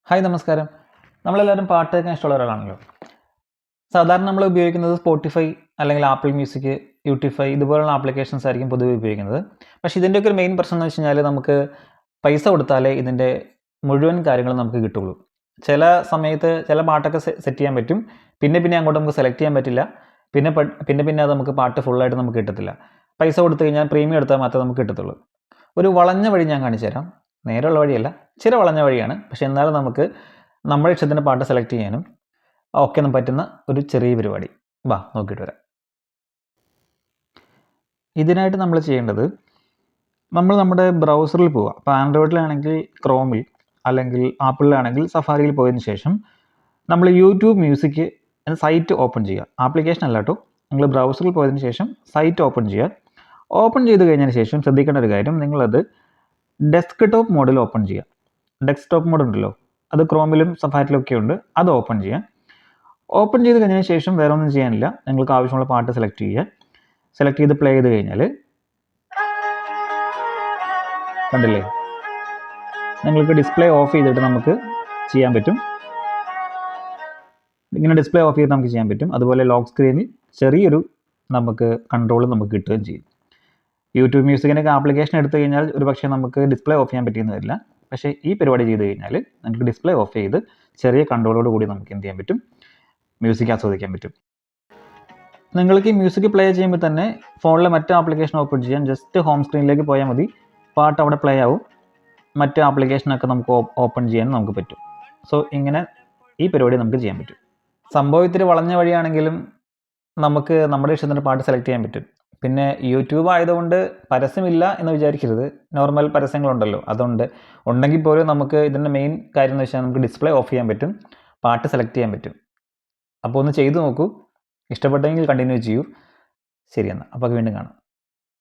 Hi നമസ്കാരം. നമ്മളെല്ലാവരും പാട്ട് കേൾക്കാൻ ഇഷ്ടമുള്ള ഒരാളാണല്ലോ. സാധാരണ നമ്മൾ ഉപയോഗിക്കുന്നത് സ്പോട്ടിഫൈ അല്ലെങ്കിൽ ആപ്പിൾ മ്യൂസിക്, യൂട്യൂബ് ഇതുപോലുള്ള ആപ്ലിക്കേഷൻസ് ആയിരിക്കും പൊതുവെ ഉപയോഗിക്കുന്നത്. പക്ഷേ ഇതിൻ്റെയൊക്കെ ഒരു മെയിൻ പ്രശ്നം എന്ന് വെച്ച് കഴിഞ്ഞാൽ നമുക്ക് പൈസ കൊടുത്താലേ ഇതിൻ്റെ മുഴുവൻ കാര്യങ്ങളും നമുക്ക് കിട്ടുള്ളൂ. ചില സമയത്ത് ചില പാട്ടൊക്കെ സെറ്റ് ചെയ്യാൻ പറ്റും, പിന്നെ അങ്ങോട്ട് നമുക്ക് സെലക്ട് ചെയ്യാൻ പറ്റില്ല, പിന്നെ അത് നമുക്ക് പാട്ട് ഫുള്ളായിട്ട് നമുക്ക് കിട്ടത്തില്ല. പൈസ കൊടുത്തു കഴിഞ്ഞാൽ പ്രീമിയം എടുത്താൽ മാത്രമേ നമുക്ക് കിട്ടത്തുള്ളൂ. ഒരു വളഞ്ഞ വഴി ഞാൻ കാണിച്ചു തരാം. നേരെയുള്ള വഴിയല്ല, ചില വളഞ്ഞ വഴിയാണ്. പക്ഷേ എന്നാലും നമുക്ക് നമ്മുടെ ഇഷ്ടത്തിന് പാട്ട് സെലക്ട് ചെയ്യാനും ഒക്കെ പറ്റുന്ന ഒരു ചെറിയ പരിപാടി. വാ നോക്കിയിട്ട് വരാം. ഇതിനായിട്ട് നമ്മൾ ചെയ്യേണ്ടത്, നമ്മൾ നമ്മുടെ ബ്രൗസറിൽ പോവുക. അപ്പോൾ ആൻഡ്രോയിഡിലാണെങ്കിൽ ക്രോമിൽ, അല്ലെങ്കിൽ ആപ്പിളിലാണെങ്കിൽ സഫാരിയിൽ പോയതിന് ശേഷം നമ്മൾ യൂട്യൂബ് മ്യൂസിക് എന്ന സൈറ്റ് ഓപ്പൺ ചെയ്യുക. ആപ്ലിക്കേഷൻ അല്ല കേട്ടോ, നിങ്ങൾ ബ്രൗസറിൽ പോയതിന് ശേഷം സൈറ്റ് ഓപ്പൺ ചെയ്യുക. ഓപ്പൺ ചെയ്ത് കഴിഞ്ഞതിന് ശേഷം ശ്രദ്ധിക്കേണ്ട ഒരു കാര്യം, നിങ്ങളത് ഡെസ്ക്ടോപ്പ് മോഡിൽ ഓപ്പൺ ചെയ്യുക. ഡെസ്ക്ടോപ്പ് മോഡ് ഉണ്ടല്ലോ, അത് ക്രോമിലും സഫാരിയിലും ഒക്കെ ഉണ്ട്, അത് ഓപ്പൺ ചെയ്യുക. ഓപ്പൺ ചെയ്ത് കഴിഞ്ഞതിന് ശേഷം വേറെ ഒന്നും ചെയ്യാനില്ല, നിങ്ങൾക്ക് ആവശ്യമുള്ള പാട്ട് സെലക്ട് ചെയ്യുക. സെലക്ട് ചെയ്ത് പ്ലേ ചെയ്ത് കഴിഞ്ഞാൽ കണ്ടില്ലേ, നിങ്ങൾക്ക് ഡിസ്പ്ലേ ഓഫ് ചെയ്തിട്ട് നമുക്ക് ചെയ്യാൻ പറ്റും. ഇങ്ങനെ ഡിസ്പ്ലേ ഓഫ് ചെയ്ത് നമുക്ക് ചെയ്യാൻ പറ്റും. അതുപോലെ ലോക്ക് സ്ക്രീനിൽ ചെറിയൊരു നമുക്ക് കൺട്രോൾ നമുക്ക് കിട്ടുകയും ചെയ്യും. യൂട്യൂബ് മ്യൂസിക്കിനൊക്കെ ആപ്ലിക്കേഷൻ എടുത്തു കഴിഞ്ഞാൽ ഒരു പക്ഷേ നമുക്ക് ഡിസ്പ്ലേ ഓഫ് ചെയ്യാൻ പറ്റിയെന്ന് വരില്ല. പക്ഷേ ഈ പരിപാടി ചെയ്ത് കഴിഞ്ഞാൽ നമുക്ക് ഡിസ്പ്ലേ ഓഫ് ചെയ്ത് ചെറിയ കൺട്രോളോട് കൂടി നമുക്ക് എന്ത് ചെയ്യാൻ പറ്റും, മ്യൂസിക് ആസ്വദിക്കാൻ പറ്റും. നിങ്ങൾക്ക് ഈ മ്യൂസിക് പ്ലേ ചെയ്യുമ്പോൾ തന്നെ ഫോണിലെ മറ്റ് ആപ്ലിക്കേഷൻ ഓപ്പൺ ചെയ്യാൻ ജസ്റ്റ് ഹോം സ്ക്രീനിലേക്ക് പോയാൽ മതി. പാട്ട് അവിടെ പ്ലേ ആവും. മറ്റ് ആപ്ലിക്കേഷനൊക്കെ നമുക്ക് ഓപ്പൺ ചെയ്യാൻ നമുക്ക് പറ്റും. സോ ഇങ്ങനെ ഈ പരിപാടി നമുക്ക് ചെയ്യാൻ പറ്റും. സംഭവം ഇത്തിരി വളഞ്ഞ വഴിയാണെങ്കിലും നമുക്ക് നമ്മുടെ ഇഷ്ടത്തിന് പാട്ട് സെലക്ട് ചെയ്യാൻ പറ്റും. പിന്നെ യൂട്യൂബ് ആയതുകൊണ്ട് പരസ്യമില്ല എന്ന് വിചാരിക്കരുത്, നോർമൽ പരസ്യങ്ങളുണ്ടല്ലോ, ഉണ്ടെങ്കിൽ പോലും നമുക്ക് ഇതിൻ്റെ മെയിൻ കാര്യം എന്ന് വെച്ചാൽ നമുക്ക് ഡിസ്പ്ലേ ഓഫ് ചെയ്യാൻ പറ്റും, പാട്ട് സെലക്ട് ചെയ്യാൻ പറ്റും. അപ്പോൾ ഒന്ന് ചെയ്തു നോക്കൂ. ഇഷ്ടപ്പെട്ടെങ്കിൽ കണ്ടിന്യൂ ചെയ്യൂ. ശരി എന്നാൽ, അപ്പോൾ വീണ്ടും കാണാം.